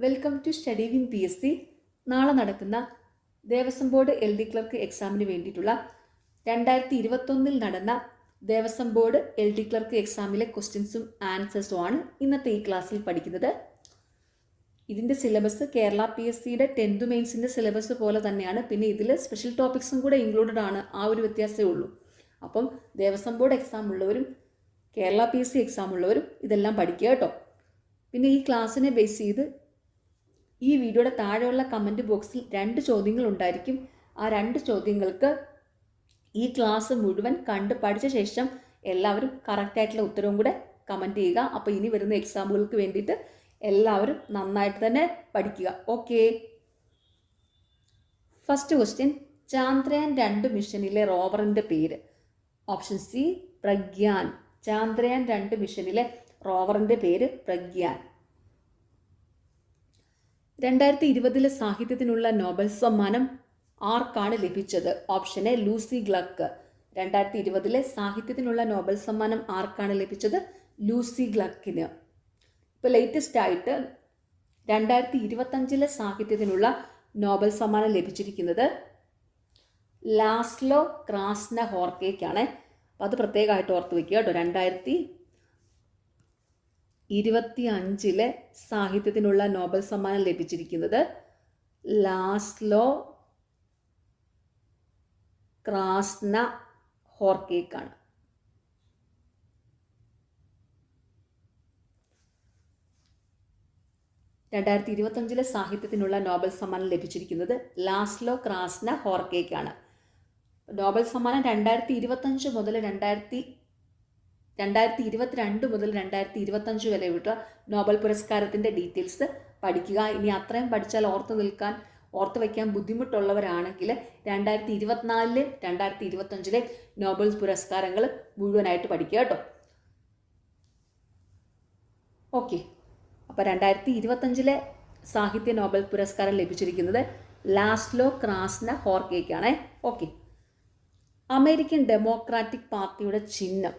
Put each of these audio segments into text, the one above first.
Welcome to study win PSC. നാളെ നടക്കുന്ന Devaswom board LD clerk എക്സാമിന് വേണ്ടിയിട്ടുള്ള 2021 നടന്ന ദേവസ്വം ബോർഡ് LD ക്ലർക്ക് എക്സാമിലെ ക്വസ്റ്റ്യൻസും ആൻസേഴ്സും ആണ് ഇന്നത്തെ ഈ ക്ലാസ്സിൽ പഠിക്കുന്നത്. ഇതിൻ്റെ സിലബസ് കേരള PSCയുടെ 10th മെയിൻസിൻ്റെ സിലബസ് പോലെ തന്നെയാണ്. പിന്നെ ഇതിൽ സ്പെഷ്യൽ ടോപ്പിക്സും കൂടെ ഇൻക്ലൂഡഡ് ആണ്. ആ ഒരു വ്യത്യാസമേ ഉള്ളൂ. അപ്പം ദേവസ്വം ബോർഡ് എക്സാം ഉള്ളവരും കേരള PSC എക്സാം ഉള്ളവരും ഇതെല്ലാം പഠിക്കുക കേട്ടോ. പിന്നെ ഈ ക്ലാസ്സിനെ ബേസ് ചെയ്ത് ഈ വീഡിയോയുടെ താഴെയുള്ള കമൻറ്റ് ബോക്സിൽ 2 ചോദ്യങ്ങൾ ഉണ്ടായിരിക്കും. ആ 2 ചോദ്യങ്ങൾക്ക് ഈ ക്ലാസ് മുഴുവൻ കണ്ട് പഠിച്ച ശേഷം എല്ലാവരും കറക്റ്റായിട്ടുള്ള ഉത്തരവും കൂടെ കമൻറ്റ് ചെയ്യുക. അപ്പോൾ ഇനി വരുന്ന എക്സാമുകൾക്ക് വേണ്ടിയിട്ട് എല്ലാവരും നന്നായിട്ട് തന്നെ പഠിക്കുക. ഓക്കെ, ഫസ്റ്റ് ക്വസ്റ്റ്യൻ, ചാന്ദ്രയാൻ 2 മിഷനിലെ റോവറിൻ്റെ പേര്. Option C Pragyan. ചാന്ദ്രയാൻ 2 മിഷനിലെ റോവറിൻ്റെ പേര് പ്രഗ്യാൻ. 2020 സാഹിത്യത്തിനുള്ള നോബൽ സമ്മാനം ആർക്കാണ് ലഭിച്ചത്? Option A Lucy ഗ്ലക്ക്. 2020 സാഹിത്യത്തിനുള്ള നോബൽ സമ്മാനം ആർക്കാണ് ലഭിച്ചത്? ലൂസി ഗ്ലക്കിന്. ഇപ്പോൾ ലേറ്റസ്റ്റ് ആയിട്ട് 2025 സാഹിത്യത്തിനുള്ള നോബൽ സമ്മാനം ലഭിച്ചിരിക്കുന്നത് ലാസ്ലോ ക്രാസ്നഹോർക്കയ്ക്കാണ്. അപ്പോൾ അത് പ്രത്യേകമായിട്ട് ഓർത്ത് വയ്ക്കുക കേട്ടോ. 2025 സാഹിത്യത്തിനുള്ള നോബൽ സമ്മാനം ലഭിച്ചിരിക്കുന്നത് ലാസ്ലോ ക്രാസ്നഹോർക്കയ്ക്കാണ്. സാഹിത്യത്തിനുള്ള നോബൽ സമ്മാനം ലഭിച്ചിരിക്കുന്നത് ലാസ്ലോ ക്രാസ്നഹോർക്കയ്ക്കാണ്. നോബൽ സമ്മാനം 2025 മുതൽ 2022 മുതൽ 2025 വരെയുള്ള നോബൽ പുരസ്കാരത്തിൻ്റെ ഡീറ്റെയിൽസ് പഠിക്കുക. ഇനി അത്രയും പഠിച്ചാൽ ഓർത്ത് വയ്ക്കാൻ ബുദ്ധിമുട്ടുള്ളവരാണെങ്കിൽ 2024 2025 നോബൽ പുരസ്കാരങ്ങൾ മുഴുവനായിട്ട് പഠിക്കുക കേട്ടോ. ഓക്കെ, അപ്പോൾ 2025 സാഹിത്യ നോബൽ പുരസ്കാരം ലഭിച്ചിരിക്കുന്നത് ലാസ്ലോ ക്രാസ്നഹോർക്കയ്ക്കാണ്. ഓക്കെ, അമേരിക്കൻ ഡെമോക്രാറ്റിക് പാർട്ടിയുടെ ചിഹ്നം.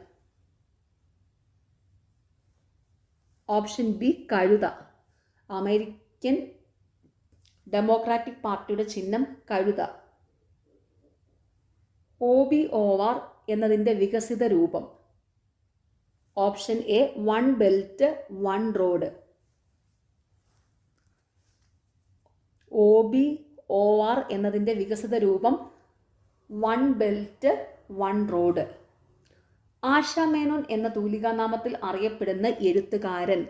ഓപ്ഷൻ ബി കഴുത. അമേരിക്കൻ ഡെമോക്രാറ്റിക് പാർട്ടിയുടെ ചിഹ്നം കഴുത. OBOR എന്നതിൻ്റെ വികസിത രൂപം. Option A one belt one road. OBOR എന്നതിൻ്റെ വികസിത രൂപം one belt one road. Asha Menon എന്ന തൂലികാനാമത്തിൽ അറിയപ്പെടുന്ന എഴുത്തുകാരൻ.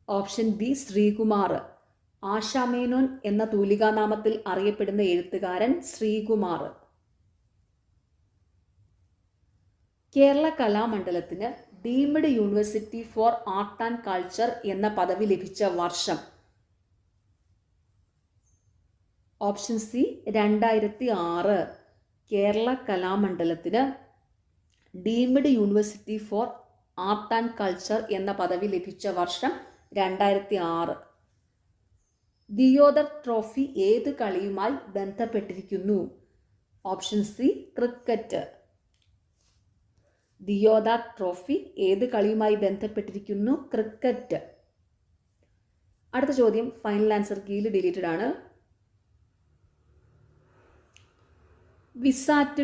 Option B Sreekumar. ആശാ മേനോൻ എന്ന തൂലികാനാമത്തിൽ അറിയപ്പെടുന്ന എഴുത്തുകാരൻ ശ്രീകുമാർ. കേരള കലാമണ്ഡലത്തിന് deemed university for art and culture എന്ന പദവി ലഭിച്ച വർഷം. Option C 2006. കേരള കലാമണ്ഡലത്തിന് deemed university for art and culture എന്ന പദവി ലഭിച്ച വർഷം 2006. ദിയോദർ ട്രോഫി ഏത് കളിയുമായി ബന്ധപ്പെട്ടിരിക്കുന്നു? Option C cricket. Deodhar trophy ഏത് കളിയുമായി ബന്ധപ്പെട്ടിരിക്കുന്നു? ക്രിക്കറ്റ്. അടുത്ത ചോദ്യം ഫൈനൽ ആൻസർ കീയിൽ ഡിലീറ്റഡ് ആണ്. വിസാറ്റ്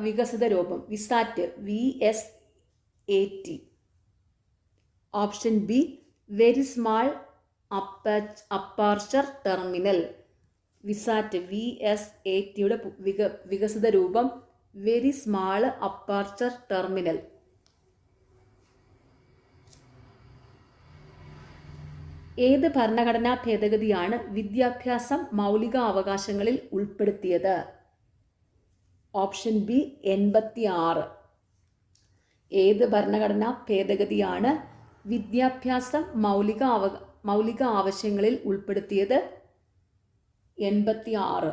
വികസിത രൂപം. VSAT VSAT. Option B very small aperture terminal. VSAT VSATയുടെ വികസിത രൂപം വെരി സ്മാൾ അപ്പർച്ചർ ടെർമിനൽ. ഏത് ഭരണഘടനാ ഭേദഗതിയാണ് വിദ്യാഭ്യാസം മൗലിക അവകാശങ്ങളിൽ ഉൾപ്പെടുത്തിയത്? Option B 86. ഏത് ഭരണഘടനാ ഭേദഗതിയാണ് വിദ്യാഭ്യാസം മൗലിക ആവശ്യങ്ങളിൽ ഉൾപ്പെടുത്തിയത്? 86.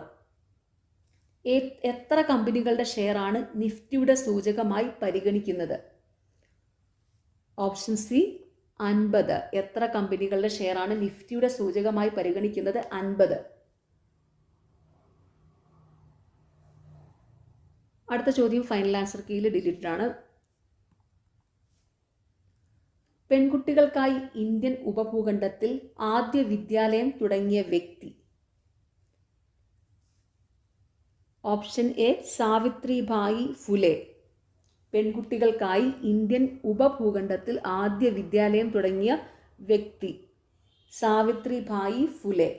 എത്ര കമ്പനികളുടെ ഷെയറാണ് നിഫ്റ്റിയുടെ സൂചകമായി പരിഗണിക്കുന്നത്? Option C 50. എത്ര കമ്പനികളുടെ ഷെയറാണ് നിഫ്റ്റിയുടെ സൂചകമായി പരിഗണിക്കുന്നത്? 50. അടുത്ത ചോദ്യം ഫൈനൽ ആൻസർ കീയിൽ ഡിലീറ്റഡ് ആണ്. പെൺകുട്ടികൾക്കായി ഇന്ത്യൻ ഉപഭൂഖണ്ഡത്തിൽ ആദ്യ വിദ്യാലയം തുടങ്ങിയ വ്യക്തി. Option A Savitribai Phule. പെൺകുട്ടികൾക്കായി ഇന്ത്യൻ ഉപഭൂഖണ്ഡത്തിൽ ആദ്യ വിദ്യാലയം തുടങ്ങിയ വ്യക്തി സാവിത്രിഭായി ഫുലെ.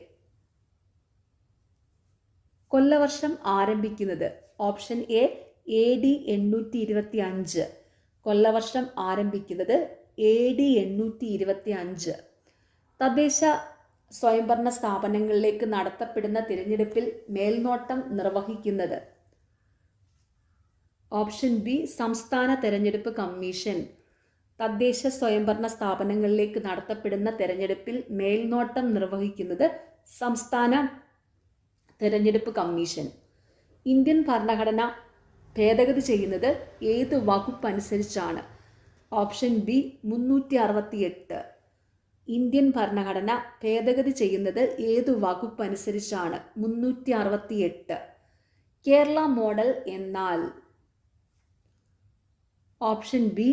കൊല്ലവർഷം ആരംഭിക്കുന്നത്. Option A AD 825. കൊല്ലവർഷം ആരംഭിക്കുന്നത് AD 825. തദ്ദേശ സ്വയംഭരണ സ്ഥാപനങ്ങളിലേക്ക് നടത്തപ്പെടുന്ന തിരഞ്ഞെടുപ്പിൽ മേൽനോട്ടം നിർവഹിക്കുന്നത്. ഓപ്ഷൻ ബി സംസ്ഥാന തെരഞ്ഞെടുപ്പ് കമ്മീഷൻ. തദ്ദേശ സ്വയംഭരണ സ്ഥാപനങ്ങളിലേക്ക് നടത്തപ്പെടുന്ന തെരഞ്ഞെടുപ്പിൽ മേൽനോട്ടം നിർവഹിക്കുന്നത് സംസ്ഥാന തെരഞ്ഞെടുപ്പ് കമ്മീഷൻ. ഇന്ത്യൻ ഭരണഘടന ഭേദഗതി ചെയ്യുന്നത് ഏത് വകുപ്പ് അനുസരിച്ചാണ്? Option B 368. ഇന്ത്യൻ ഭരണഘടന ഭേദഗതി ചെയ്യുന്നത് ഏത് വകുപ്പ് അനുസരിച്ചാണ്? 368. കേരള മോഡൽ എന്നാൽ? ഓപ്ഷൻ ബി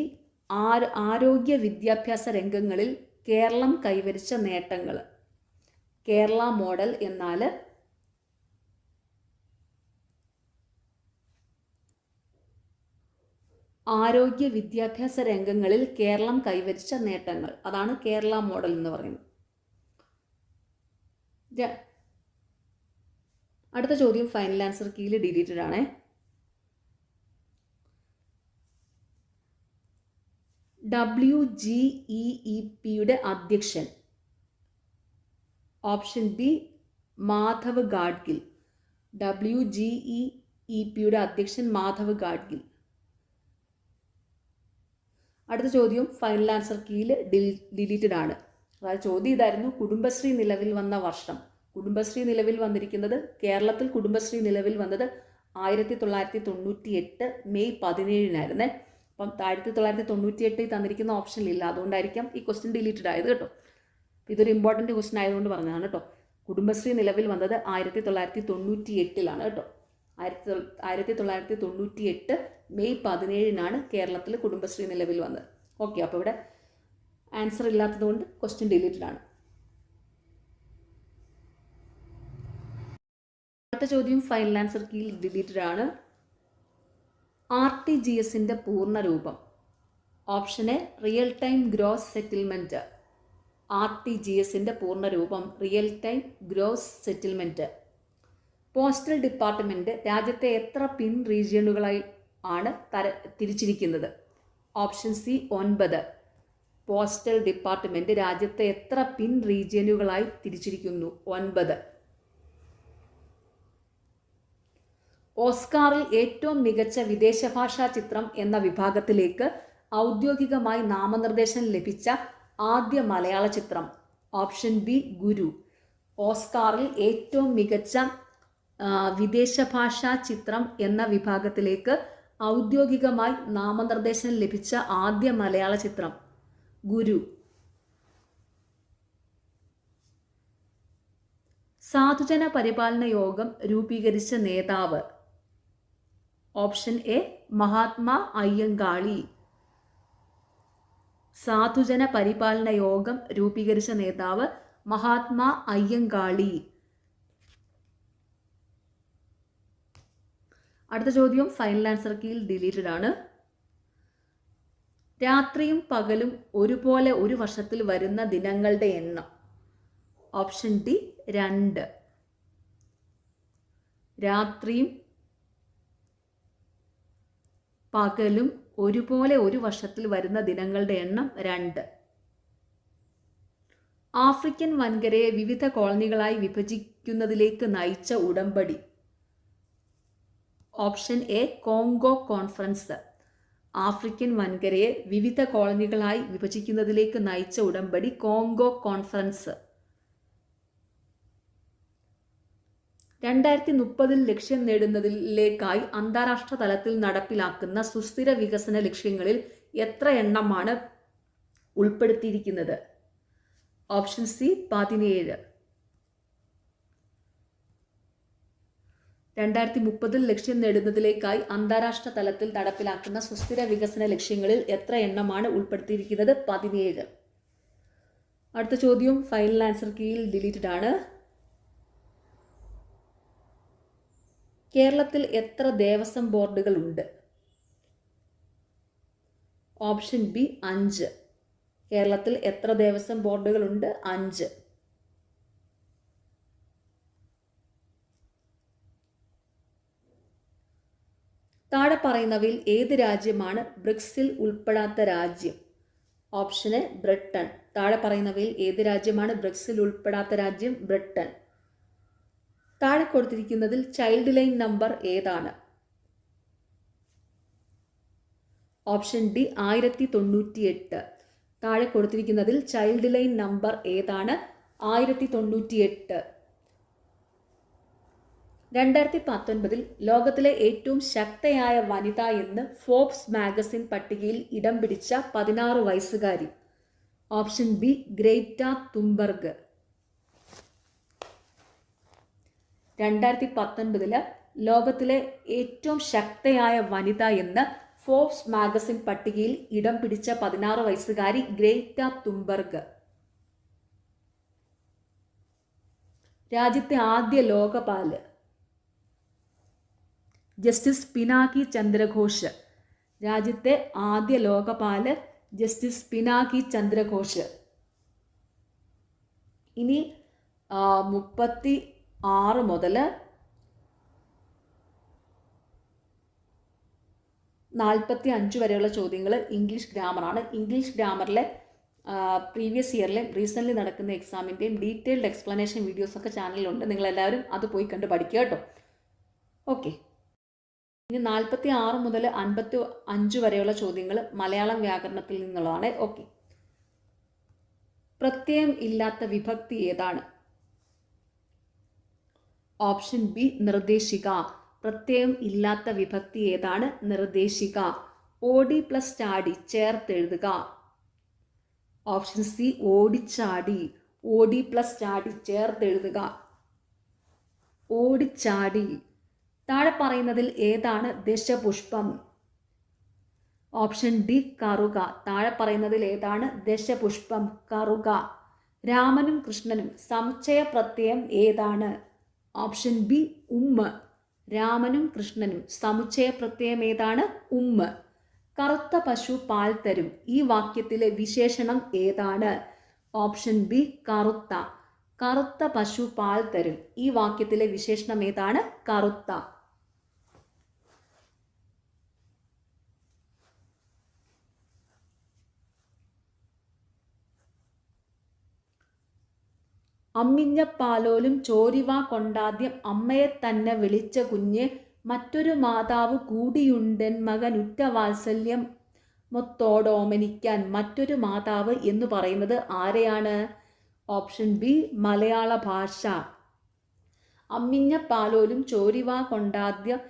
ആരോഗ്യ വിദ്യാഭ്യാസ രംഗങ്ങളിൽ കേരളം കൈവരിച്ച നേട്ടങ്ങൾ. കേരള മോഡൽ എന്നാൽ ആരോഗ്യ വിദ്യാഭ്യാസ രംഗങ്ങളിൽ കേരളം കൈവരിച്ച നേട്ടങ്ങൾ. അതാണ് കേരള മോഡൽ എന്ന് പറയുന്നത്. അടുത്ത ചോദ്യം ഫൈനൽ ആൻസർ കീയിൽ ഡിലീറ്റഡ് ആണ്. WGEEPയുടെ അധ്യക്ഷൻ. Option B Madhav Gadgil. WGEEPയുടെ അധ്യക്ഷൻ മാധവ് ഗാഡ്ഗിൽ. അടുത്ത ചോദ്യം ഫൈനൽ ആൻസർ കീയിൽ ഡിലീറ്റഡ് ആണ്. അതായത് ചോദ്യം ഇതായിരുന്നു, കുടുംബശ്രീ നിലവിൽ വന്ന വർഷം. കുടുംബശ്രീ നിലവിൽ വന്നിരിക്കുന്നത്, കേരളത്തിൽ കുടുംബശ്രീ നിലവിൽ വന്നത് 1998 മെയ് 17-നായിരുന്നേ. അപ്പം 1998 തന്നിരിക്കുന്ന ഓപ്ഷനിലില്ല, അതുകൊണ്ടായിരിക്കാം ഈ ക്വസ്റ്റ്യൻ ഡിലീറ്റഡ് ആയത് കേട്ടോ. ഇതൊരു ഇമ്പോർട്ടൻറ്റ് ക്വസ്റ്റ്യൻ ആയതുകൊണ്ട് പറഞ്ഞതാണ് കേട്ടോ. കുടുംബശ്രീ നിലവിൽ വന്നത് 1998-ലാണ് കേട്ടോ. 1998 മെയ് 17-നാണ് കേരളത്തിൽ കുടുംബശ്രീ നിലവിൽ വന്നത്. ഓക്കെ, അപ്പോൾ ഇവിടെ ആൻസർ ഇല്ലാത്തതുകൊണ്ട് ക്വസ്റ്റ്യൻ ഡിലീറ്റഡ് ആണ്. അടുത്ത ചോദ്യം ഫൈനൽ ആൻസർ കീയിൽ ഡിലീറ്റഡ് ആണ്. RTGSന്റെ പൂർണ്ണ രൂപം. Option A real time gross settlement. RTGSന്റെ പൂർണ്ണ രൂപം real time gross settlement. Postal department രാജ്യത്തെ എത്ര പിൻ റീജിയണുകളായി ആണ് തിരിച്ചിരിക്കുന്നത്? Option C 9. പോസ്റ്റൽ ഡിപ്പാർട്ട്മെൻറ്റ് രാജ്യത്തെ എത്ര പിൻ റീജിയനുകളായി തിരിച്ചിരിക്കുന്നു? 9. ഓസ്കാറിൽ ഏറ്റവും മികച്ച വിദേശ ഭാഷാ ചിത്രം എന്ന വിഭാഗത്തിലേക്ക് ഔദ്യോഗികമായി നാമനിർദ്ദേശം ലഭിച്ച ആദ്യ മലയാള ചിത്രം. ഓപ്ഷൻ ബി ഗുരു. ഓസ്കാറിൽ ഏറ്റവും മികച്ച വിദേശ ഭാഷാ ചിത്രം എന്ന വിഭാഗത്തിലേക്ക് ഔദ്യോഗികമായി നാമനിർദ്ദേശം ലഭിച്ച ആദ്യ മലയാള ചിത്രം ഗുരു. സാധുജന പരിപാലന യോഗം രൂപീകരിച്ച നേതാവ്. Option A Mahatma Ayyankali. സാധുജന പരിപാലന യോഗം രൂപീകരിച്ച നേതാവ് മഹാത്മാ അയ്യങ്കാളി. അടുത്ത ചോദ്യം ഫൈനൽ ആൻസർ കീയിൽ ഡിലീറ്റഡ് ആണ്. രാത്രിയും പകലും ഒരുപോലെ ഒരു വർഷത്തിൽ വരുന്ന ദിനങ്ങളുടെ എണ്ണം. Option D 2. രാത്രിയും പകലും ഒരുപോലെ ഒരു വർഷത്തിൽ വരുന്ന ദിനങ്ങളുടെ എണ്ണം 2. ആഫ്രിക്കൻ വൻകരയെ വിവിധ കോളനികളായി വിഭജിക്കുന്നതിലേക്ക് നയിച്ച ഉടമ്പടി. Option A Congo conference. African വൻകരയെ വിവിധ കോളനികളായി വിഭജിക്കുന്നതിലേക്ക് നയിച്ച ഉടമ്പടി കോങ്കോ കോൺഫറൻസ്. 2030 ലക്ഷ്യം നേടുന്നതിലേക്കായി അന്താരാഷ്ട്ര തലത്തിൽ നടപ്പിലാക്കുന്ന സുസ്ഥിര വികസന ലക്ഷ്യങ്ങളിൽ എത്ര എണ്ണമാണ് ഉൾപ്പെടുത്തിയിരിക്കുന്നത്? Option C 17. 2030 ലക്ഷ്യം നേടുന്നതിലേക്കായി അന്താരാഷ്ട്ര തലത്തിൽ നടപ്പിലാക്കുന്ന സുസ്ഥിര വികസന ലക്ഷ്യങ്ങളിൽ എത്ര എണ്ണമാണ് ഉൾപ്പെടുത്തിയിരിക്കുന്നത്? 17. അടുത്ത ചോദ്യം ഫൈനൽ ആൻസർ കീയിൽ ഡിലീറ്റഡ് ആണ്. കേരളത്തിൽ എത്ര ദേവസ്വം ബോർഡുകൾ ഉണ്ട്? Option B 5. കേരളത്തിൽ എത്ര ദേവസ്വം ബോർഡുകൾ ഉണ്ട്? 5. താഴെ പറയുന്നവയിൽ ഏത് രാജ്യമാണ് ബ്രിക്സിൽ ഉൾപ്പെടാത്ത രാജ്യം? Option A Britain. താഴെ പറയുന്നവയിൽ ഏത് രാജ്യമാണ് ബ്രിക്സിൽ ഉൾപ്പെടാത്ത രാജ്യം? ബ്രിട്ടൻ. താഴെ കൊടുത്തിരിക്കുന്നതിൽ ചൈൽഡ് ലൈൻ നമ്പർ ഏതാണ്? Option D 1098. താഴെ കൊടുത്തിരിക്കുന്നതിൽ ചൈൽഡ് ലൈൻ നമ്പർ ഏതാണ്? 1098. 2019 ലോകത്തിലെ ഏറ്റവും ശക്തയായ വനിത എന്ന് ഫോബ്സ് മാഗസിൻ പട്ടികയിൽ ഇടം പിടിച്ച 16 വയസ്സുകാരി. Option B Greta Thunberg. 2019 ലോകത്തിലെ ഏറ്റവും ശക്തയായ വനിത എന്ന് ഫോബ്സ് മാഗസിൻ പട്ടികയിൽ ഇടം പിടിച്ച 16 വയസ്സുകാരി ഗ്രേറ്റ തുംബർഗ്. രാജ്യത്തെ ആദ്യ ലോകപാല് ജസ്റ്റിസ് പിനാകി ചന്ദ്രഘോഷ്. രാജ്യത്തെ ആദ്യ ലോകപാല് ജസ്റ്റിസ് പിനാകി ചന്ദ്രഘോഷ്. ഇനി 36 മുതൽ 45 വരെയുള്ള ചോദ്യങ്ങൾ ഇംഗ്ലീഷ് ഗ്രാമറാണ്. ഇംഗ്ലീഷ് ഗ്രാമറിലെ പ്രീവിയസ് ഇയറിലെ റീസെൻ്റ്ലി നടക്കുന്ന എക്സാമിൻ്റെയും ഡീറ്റെയിൽഡ് എക്സ്പ്ലനേഷൻ വീഡിയോസൊക്കെ ചാനലിലുണ്ട്. നിങ്ങളെല്ലാവരും അത് പോയി കണ്ട് പഠിക്കുക കേട്ടോ. ഓക്കെ, ഇനി 46 മുതൽ 55 വരെയുള്ള ചോദ്യങ്ങൾ മലയാളം വ്യാകരണത്തിൽ നിന്നുള്ളതാണ്. ഓക്കെ, പ്രത്യയം ഇല്ലാത്ത വിഭക്തി ഏതാണ്? ഓപ്ഷൻ ബി നിർദ്ദേശിക. പ്രത്യയം ഇല്ലാത്ത വിഭക്തി ഏതാണ്? നിർദ്ദേശിക. ഓടി പ്ലസ് ചാടി ചേർത്തെഴുതുക. ഓപ്ഷൻ സി ഓടിച്ചാടി. ഓടി പ്ലസ് ചാടി ചേർത്തെഴുതുക. ഓടിച്ചാടി. താഴെ പറയുന്നതിൽ ഏതാണ് ദശപുഷ്പം? ഓപ്ഷൻ ഡി കറുക. താഴെ പറയുന്നതിൽ ഏതാണ് ദശപുഷ്പം? കറുക. രാമനും കൃഷ്ണനും സമുച്ചയ പ്രത്യയം ഏതാണ്? ഓപ്ഷൻ ബി ഉമ്മ. രാമനും കൃഷ്ണനും സമുച്ചയ പ്രത്യയം ഏതാണ്? ഉമ്മ. കറുത്ത പശു പാൽ തരും. ഈ വാക്യത്തിലെ വിശേഷണം ഏതാണ്? ഓപ്ഷൻ ബി കറുത്ത. കറുത്ത പശു പാൽ തരും. ഈ വാക്യത്തിലെ വിശേഷണം ഏതാണ്? കറുത്ത. അമ്മിഞ്ഞപ്പാലോലും ചോരിവാ കൊണ്ടാദ്യം അമ്മയെ തന്നെ വിളിച്ച കുഞ്ഞ് മറ്റൊരു മാതാവ് കൂടിയുണ്ടൻ മകനുറ്റ വാത്സല്യം മൊത്തോടോമനിക്കാൻ. മറ്റൊരു മാതാവ് എന്ന് പറയുന്നത് ആരെയാണ്? ഓപ്ഷൻ ബി മലയാള ഭാഷ. അമ്മിഞ്ഞപ്പാലോലും ചോരിവാ കൊണ്ടാദ്യം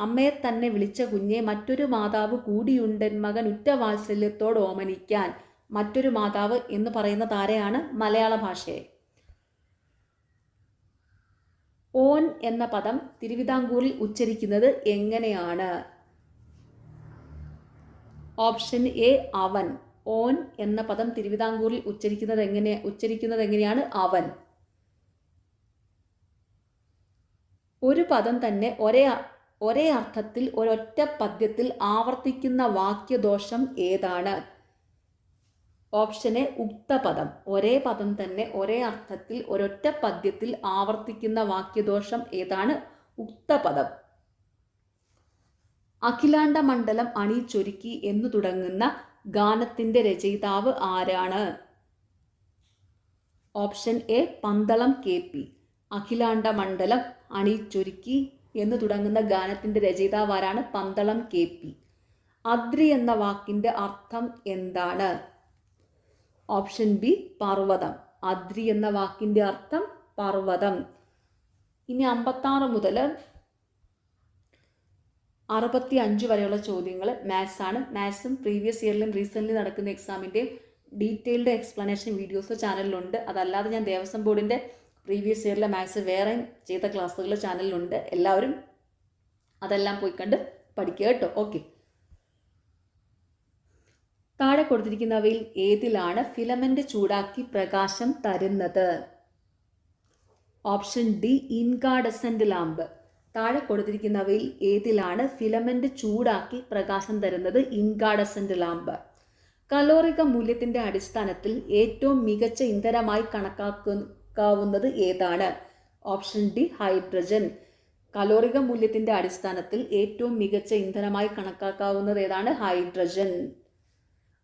അമ്മയെ തന്നെ വിളിച്ച കുഞ്ഞെ മറ്റൊരു മാതാവ് കൂടിയുണ്ടൻ മകനുറ്റ വാത്സല്യത്തോട് ഓമനിക്കാൻ. മറ്റൊരു മാതാവ് എന്ന് പറയുന്നത് ആരെയാണ്? മലയാള ഭാഷയെ. ഓൻ എന്ന പദം തിരുവിതാംകൂറിൽ ഉച്ചരിക്കുന്നത് എങ്ങനെയാണ്? ഓപ്ഷൻ എ അവൻ. ഓൻ എന്ന പദം തിരുവിതാംകൂറിൽ ഉച്ചരിക്കുന്നത് എങ്ങനെയാണ്? അവൻ. ഒരു പദം തന്നെ ഒരേ അർത്ഥത്തിൽ ഒരൊറ്റ പദ്യത്തിൽ ആവർത്തിക്കുന്ന വാക്യദോഷം ഏതാണ്? ഓപ്ഷൻ എ ഉക്തപദം. ഒരേ പദം തന്നെ ഒരേ അർത്ഥത്തിൽ ഒരൊറ്റ പദ്യത്തിൽ ആവർത്തിക്കുന്ന വാക്യദോഷം ഏതാണ്? ഉക്തപദം. അഖിലാണ്ട മണ്ഡലം അണിയിച്ചൊരുക്കി എന്നു തുടങ്ങുന്ന ഗാനത്തിന്റെ രചയിതാവ് ആരാണ്? Option A Pandalam KP. അഖിലാണ്ട മണ്ഡലം അണിയിച്ചൊരുക്കി എന്ന് തുടങ്ങുന്ന ഗാനത്തിന്റെ രചയിതാവ് ആരാണ്? പന്തളം KP. അദ്രി എന്ന വാക്കിന്റെ അർത്ഥം എന്താണ്? ഓപ്ഷൻ ബി പർവ്വതം. അദ്രി എന്ന വാക്കിന്റെ അർത്ഥം പർവ്വതം. ഇനി 56 മുതൽ 65 വരെയുള്ള ചോദ്യങ്ങൾ മാത്സ് ആണ്. മാത്സും പ്രീവിയസ് ഇയറിലും റീസെൻ്റ്ലി നടക്കുന്ന എക്സാമിൻ്റെയും ഡീറ്റെയിൽഡ് എക്സ്പ്ലനേഷൻ വീഡിയോസ് ചാനലിലുണ്ട്. അതല്ലാതെ ഞാൻ ദേവസ്വം ബോർഡിൻ്റെ പ്രീവിയസ് ഇയറിലെ മാത്സ് വേറെയും ചെയ്ത ക്ലാസ്സുകൾ ചാനലിലുണ്ട്. എല്ലാവരും അതെല്ലാം പോയി കണ്ട് പഠിക്കുക കേട്ടോ. ഓക്കെ. താഴെ കൊടുത്തിരിക്കുന്നവയിൽ ഏതിലാണ് ഫിലമെന്റ് ചൂടാക്കി പ്രകാശം തരുന്നത്? Option D incandescent lamp. താഴെ കൊടുത്തിരിക്കുന്നവയിൽ ഏതിലാണ് ഫിലമെന്റ് ചൂടാക്കി പ്രകാശം തരുന്നത്? ഇൻകാഡസെന്റ് ലാമ്പ്. കലോറിക മൂല്യത്തിന്റെ അടിസ്ഥാനത്തിൽ ഏറ്റവും മികച്ച ഇന്ധനമായി കണക്കാക്കാവുന്നത് ഏതാണ്? Option D hydrogen. കലോറിക മൂല്യത്തിന്റെ അടിസ്ഥാനത്തിൽ ഏറ്റവും മികച്ച ഇന്ധനമായി കണക്കാക്കാവുന്നത് ഏതാണ്? ഹൈഡ്രജൻ.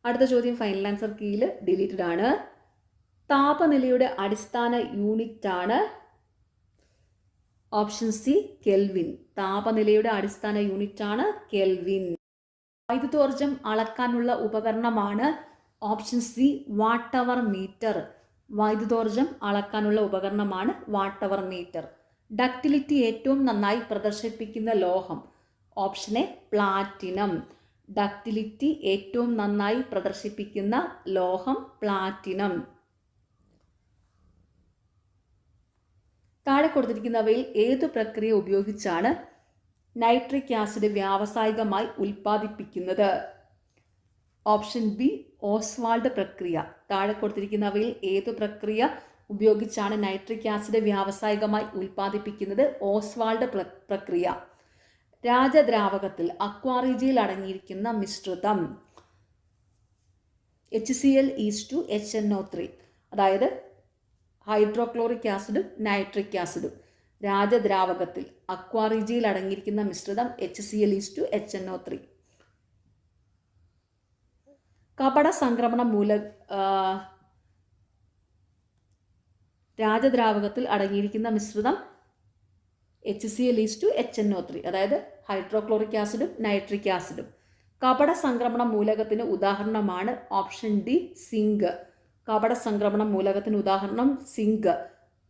അടുത്ത ചോദ്യം ഫൈനൽ ആൻസർ കീയിൽ ഡിലീറ്റഡ് ആണ്. താപനിലയുടെ അടിസ്ഥാന യൂണിറ്റ് ആണ്? Option C kelvin. താപനിലയുടെ അടിസ്ഥാന യൂണിറ്റ് ആണ് കെൽവിൻ. വൈദ്യുതോർജ്ജം അളക്കാനുള്ള ഉപകരണമാണ്? Option C watt hour meter. വൈദ്യുതോർജ്ജം അളക്കാനുള്ള ഉപകരണമാണ് വാട്ട് അവർ മീറ്റർ. ഡക്റ്റിലിറ്റി ഏറ്റവും നന്നായി പ്രദർശിപ്പിക്കുന്ന ലോഹം? Option A platinum. ഡക്റ്റിലിറ്റി ഏറ്റവും നന്നായി പ്രദർശിപ്പിക്കുന്ന ലോഹം പ്ലാറ്റിനം. താഴെ കൊടുത്തിരിക്കുന്നവയിൽ ഏതു പ്രക്രിയ ഉപയോഗിച്ചാണ് നൈട്രിക് ആസിഡ് വ്യാവസായികമായി ഉൽപ്പാദിപ്പിക്കുന്നത്? ഓപ്ഷൻ ബി ഓസ്വാൾഡ് പ്രക്രിയ. താഴെ കൊടുത്തിരിക്കുന്നവയിൽ ഏതു പ്രക്രിയ ഉപയോഗിച്ചാണ് നൈട്രിക് ആസിഡ് വ്യാവസായികമായി ഉൽപ്പാദിപ്പിക്കുന്നത്? ഓസ്വാൾഡ് പ്രക്രിയ. രാജദ്രാവകത്തിൽ അക്വാറിജിയിൽ അടങ്ങിയിരിക്കുന്ന മിശ്രിതം? HCl:2HNO3. അതായത് ഹൈഡ്രോക്ലോറിക് ആസിഡും നൈട്രിക് ആസിഡും. രാജദ്രാവകത്തിൽ അക്വാറിജിയിൽ അടങ്ങിയിരിക്കുന്ന മിശ്രിതം HCl:2HNO3. കപട സംക്രമണം രാജദ്രാവകത്തിൽ അടങ്ങിയിരിക്കുന്ന മിശ്രിതം HCl:2HNO3. അതായത് ഹൈഡ്രോക്ലോറിക് ആസിഡും നൈട്രിക് ആസിഡും. കപട സംക്രമണ മൂലകത്തിന് ഉദാഹരണമാണ്? Option D zinc. കപട സംക്രമണ മൂലകത്തിന് ഉദാഹരണം സിങ്ക്.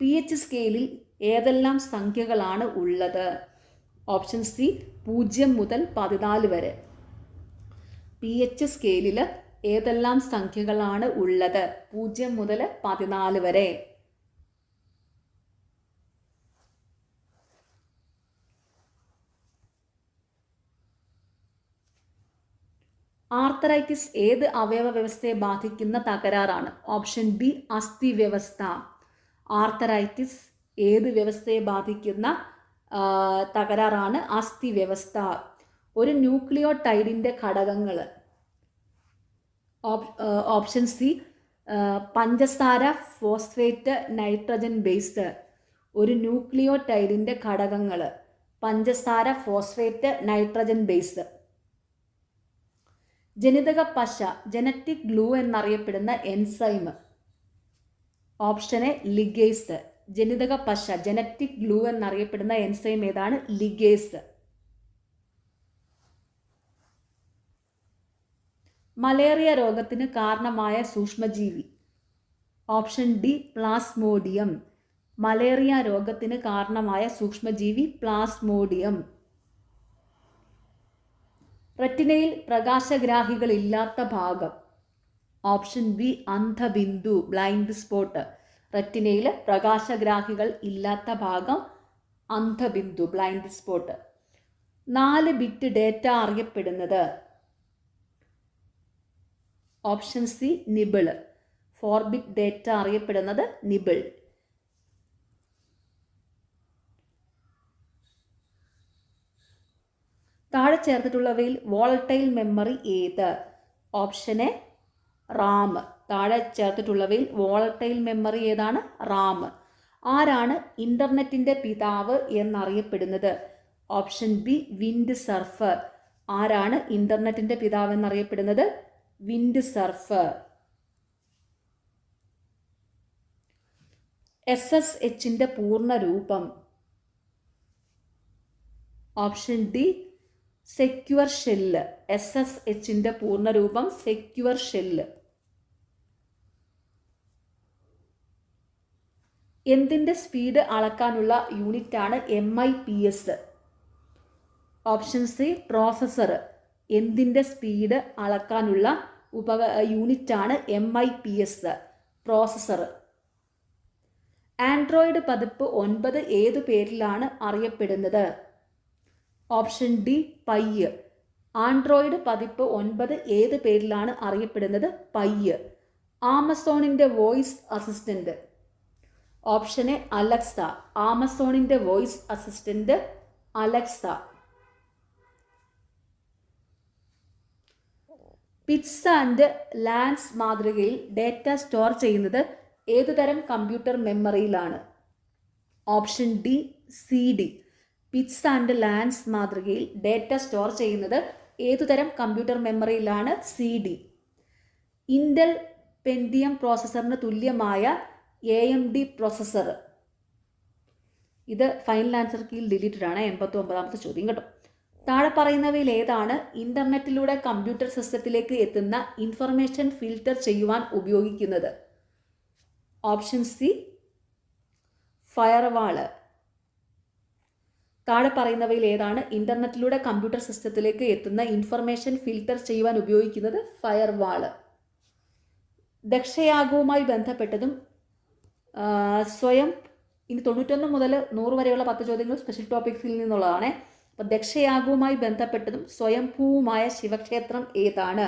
pH സ്കെയിലിൽ ഏതെല്ലാം സംഖ്യകളാണ് ഉള്ളത്? ഓപ്ഷൻ സി 0 മുതൽ 14 വരെ. pH സ്കെയിലിൽ ഏതെല്ലാം സംഖ്യകളാണ് ഉള്ളത്? 0 മുതൽ 14 വരെ. ആർത്തറൈറ്റിസ് ഏത് അവയവ വ്യവസ്ഥയെ ബാധിക്കുന്ന തകരാറാണ്? ഓപ്ഷൻ ബി അസ്ഥി വ്യവസ്ഥ. ആർത്തറൈറ്റിസ് ഏത് വ്യവസ്ഥയെ ബാധിക്കുന്ന തകരാറാണ്? അസ്ഥി വ്യവസ്ഥ. ഒരു ന്യൂക്ലിയോടൈഡിൻ്റെ ഘടകങ്ങൾ? ഓപ്ഷൻ സി പഞ്ചസാര, ഫോസ്ഫേറ്റ്, നൈട്രജൻ ബേസ്. ഒരു ന്യൂക്ലിയോടൈഡിൻ്റെ ഘടകങ്ങൾ? പഞ്ചസാര, ഫോസ്ഫേറ്റ്, നൈട്രജൻ ബേസ്. ജനിതക പശ, ജനറ്റിക് ഗ്ലൂ എന്നറിയപ്പെടുന്ന എൻസൈം? Option A ligase. ജനിതക പശ, ജനറ്റിക് ഗ്ലൂ എന്നറിയപ്പെടുന്ന എൻസൈം ഏതാണ്? ലിഗേസ്. മലേറിയ രോഗത്തിന് കാരണമായ സൂക്ഷ്മജീവി? Option D plasmodium. മലേറിയ രോഗത്തിന് കാരണമായ സൂക്ഷ്മജീവി പ്ലാസ്മോഡിയം. റെറ്റിനയിൽ പ്രകാശഗ്രാഹികളില്ലാത്ത ഭാഗം? ഓപ്ഷൻ ബി അന്ധബിന്ദു, ബ്ലൈൻഡ് സ്പോട്ട്. റെറ്റിനയിൽ പ്രകാശഗ്രാഹികൾ ഇല്ലാത്ത ഭാഗം അന്ധബിന്ദു, ബ്ലൈൻഡ് സ്പോട്ട്. 4 ബിറ്റ് ഡേറ്റ അറിയപ്പെടുന്നത്? Option C nibble. 4 bit data അറിയപ്പെടുന്നത് നിബിൾ. താഴെ ചേർത്തിട്ടുള്ളവയിൽ വോളട്ടൈൽ മെമ്മറി ഏത്? Option A Ram. താഴെ ചേർത്തിട്ടുള്ളവയിൽ വോളട്ടൈൽ മെമ്മറി ഏതാണ്? റാം. ആരാണ് ഇന്റർനെറ്റിന്റെ പിതാവ് എന്നറിയപ്പെടുന്നത്? Option B Vint Cerf. ആരാണ് ഇന്റർനെറ്റിന്റെ പിതാവ് എന്നറിയപ്പെടുന്നത്? Vint Cerf. SSHന്റെ പൂർണ്ണ രൂപം? Option D secure shell. SSHന്റെ പൂർണ്ണ രൂപം സെക്യൂർ ഷെല്ല്. എന്തിൻ്റെ സ്പീഡ് അളക്കാനുള്ള യൂണിറ്റാണ് MIPS? Option C processor. എന്തിൻ്റെ സ്പീഡ് അളക്കാനുള്ള യൂണിറ്റാണ് MIPS? പ്രോസസ്സർ. ആൻഡ്രോയിഡ് പതിപ്പ് 9 ഏതു പേരിലാണ് അറിയപ്പെടുന്നത്? Option D പയ്യ്. ആൻഡ്രോയിഡ് പതിപ്പ് 9 ഏത് പേരിലാണ് അറിയപ്പെടുന്നത്? പയ്യ്. ആമസോണിൻ്റെ voice assistant. Option A Alexa. ആമസോണിൻ്റെ voice assistant Alexa. Pits and lands മാതൃകയിൽ ഡേറ്റ സ്റ്റോർ ചെയ്യുന്നത് ഏതുതരം കമ്പ്യൂട്ടർ മെമ്മറിയിലാണ്? Option D CD. Pits and lands മാതൃകയിൽ ഡേറ്റ സ്റ്റോർ ചെയ്യുന്നത് ഏതുതരം കമ്പ്യൂട്ടർ മെമ്മറിയിലാണ്? CD. ഇന്റൽ പെന്റിയം പ്രോസസ്സറിന് തുല്യമായ AMD പ്രോസസ്സർ. ഇത് ഫൈനൽ ആൻസർ കീയിൽ ഡിലീറ്റഡ് ആണ്. 89ാമത്തെ ചോദ്യം കേട്ടോ. താഴെ പറയുന്നവയിൽ ഏതാണ് ഇന്റർനെറ്റിലൂടെ കമ്പ്യൂട്ടർ സിസ്റ്റത്തിലേക്ക് എത്തുന്ന ഇൻഫർമേഷൻ ഫിൽട്ടർ ചെയ്യുവാൻ ഉപയോഗിക്കുന്നത്? Option C firewall. താഴെ പറയുന്നവയിൽ ഏതാണ് ഇന്റർനെറ്റിലൂടെ കമ്പ്യൂട്ടർ സിസ്റ്റത്തിലേക്ക് എത്തുന്ന ഇൻഫർമേഷൻ ഫിൽട്ടർ ചെയ്യുവാൻ ഉപയോഗിക്കുന്നത്? ഫയർവാള്. ദക്ഷയാഗവുമായി ബന്ധപ്പെട്ടതും സ്വയം ഇനി 91 മുതൽ 100 വരെയുള്ള 10 ചോദ്യങ്ങൾ സ്പെഷ്യൽ ടോപ്പിക്സിൽ നിന്നുള്ളതാണ്. അപ്പോൾ ദക്ഷയാഗവുമായി ബന്ധപ്പെട്ടതും സ്വയംഭൂവുമായ ശിവക്ഷേത്രം ഏതാണ്?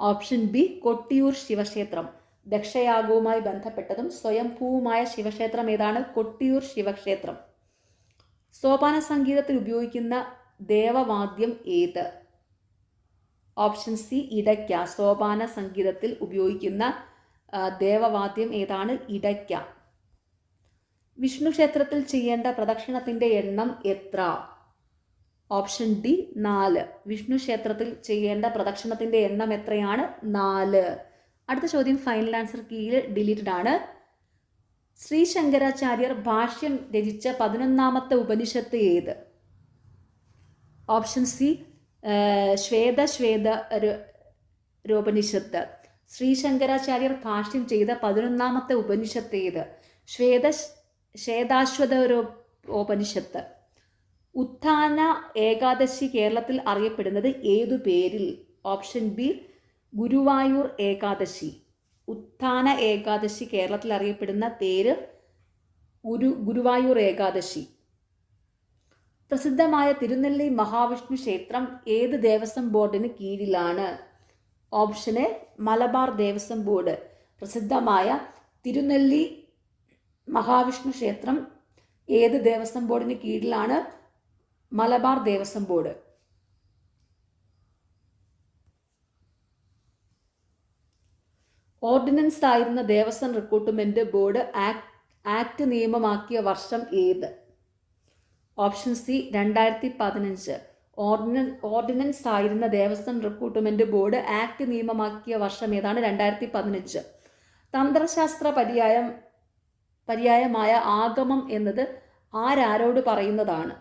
ഓപ്ഷൻ ബി കൊട്ടിയൂർ ശിവക്ഷേത്രം. ദക്ഷയാഗവുമായി ബന്ധപ്പെട്ടതും സ്വയംഭൂവുമായ ശിവക്ഷേത്രം ഏതാണ്? കൊട്ടിയൂർ ശിവക്ഷേത്രം. സോപാന സംഗീതത്തിൽ ഉപയോഗിക്കുന്ന ദേവവാദ്യം ഏത്? ഓപ്ഷൻ സി ഇടയ്ക്ക. സോപാന സംഗീതത്തിൽ ഉപയോഗിക്കുന്ന ദേവവാദ്യം ഏതാണ്? ഇടയ്ക്ക. വിഷ്ണു ക്ഷേത്രത്തിൽ ചെയ്യേണ്ട പ്രദക്ഷിണത്തിൻ്റെ എണ്ണം എത്ര? Option D 4. വിഷ്ണു ക്ഷേത്രത്തിൽ ചെയ്യേണ്ട പ്രദക്ഷിണത്തിൻ്റെ എണ്ണം എത്രയാണ്? 4. അടുത്ത ചോദ്യം ഫൈനൽ ആൻസർ കീയിൽ ഡിലീറ്റഡ് ആണ്. ശ്രീ ശങ്കരാചാര്യർ ഭാഷ്യം രചിച്ച 11ാമത്തെ ഉപനിഷത്ത് ഏത്? Option C Shvetopanishad. ശ്രീ ശങ്കരാചാര്യർ ഭാഷ്യം ചെയ്ത 11ാമത്തെ ഉപനിഷത്ത് ഏത്? ശ്വേതാശ്വതരോപനിഷത്ത്. ഉത്ഥാന ഏകാദശി കേരളത്തിൽ അറിയപ്പെടുന്നത് ഏതു പേരിൽ? Option B Guruvayur Ekadashi. ഉത്ഥാന ഏകാദശി കേരളത്തിൽ അറിയപ്പെടുന്ന പേര് ഗുരുവായൂർ ഏകാദശി. പ്രസിദ്ധമായ തിരുനെല്ലി മഹാവിഷ്ണു ക്ഷേത്രം ഏത് ദേവസ്വം ബോർഡിന് കീഴിലാണ്? Option A Malabar Devaswom board. പ്രസിദ്ധമായ തിരുനെല്ലി മഹാവിഷ്ണു ക്ഷേത്രം ഏത് ദേവസ്വം ബോർഡിന് കീഴിലാണ്? മലബാർ ദേവസ്വം ബോർഡ്. ഓർഡിനൻസ് ആയിരുന്ന ദേവസ്വം റിക്രൂട്ട്മെന്റ് ബോർഡ് ആക്ട് നിയമമാക്കിയ വർഷം ഏത്? Option C 2015. ഓർഡിനൻസ് ആയിരുന്ന ദേവസ്വം റിക്രൂട്ട്മെന്റ് ബോർഡ് ആക്ട് നിയമമാക്കിയ വർഷം ഏതാണ്? 2015. തന്ത്രശാസ്ത്ര പര്യായമായ ആഗമം എന്നത് ആരോട് പറയുന്നതാണ്?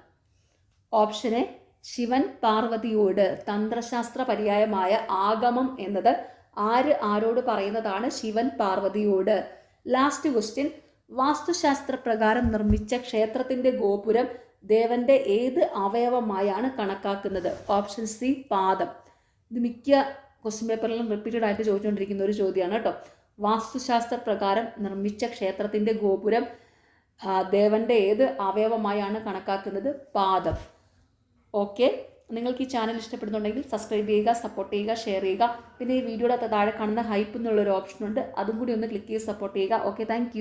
ഓപ്ഷൻ എ ശിവൻ പാർവതിയോട്. തന്ത്രശാസ്ത്ര പര്യായമായ ആഗമം എന്നത് ആരോട് പറയുന്നതാണ്? ശിവൻ പാർവതിയോട്. Last question. വാസ്തുശാസ്ത്ര പ്രകാരം നിർമ്മിച്ച ക്ഷേത്രത്തിന്റെ ഗോപുരം ദേവന്റെ ഏത് അവയവമായാണ് കണക്കാക്കുന്നത്? ഓപ്ഷൻ സി പാദം. ഇത് മിക്ക ക്വസ്റ്റ്യൻ പേപ്പറിലും റിപ്പീറ്റഡ് ആയിട്ട് ചോദിച്ചുകൊണ്ടിരിക്കുന്ന ഒരു ചോദ്യമാണ് കേട്ടോ. വാസ്തുശാസ്ത്ര പ്രകാരം നിർമ്മിച്ച ക്ഷേത്രത്തിന്റെ ഗോപുരം ദേവന്റെ ഏത് അവയവമായാണ് കണക്കാക്കുന്നത്? പാദം. ഓക്കെ, നിങ്ങൾക്ക് ഈ ചാനൽ ഇഷ്ടപ്പെടുന്നുണ്ടെങ്കിൽ സബ്സ്ക്രൈബ് ചെയ്യുക, സപ്പോർട്ട് ചെയ്യുക, ഷെയർ ചെയ്യുക. പിന്നെ ഈ വീഡിയോയുടെ താഴെ കാണുന്ന ഹൈപ്പ് എന്നുള്ളൊരു ഓപ്ഷൻ ഉണ്ട്, അതും കൂടി ഒന്ന് ക്ലിക്ക് ചെയ്ത് സപ്പോർട്ട് ചെയ്യുക. Okay, thank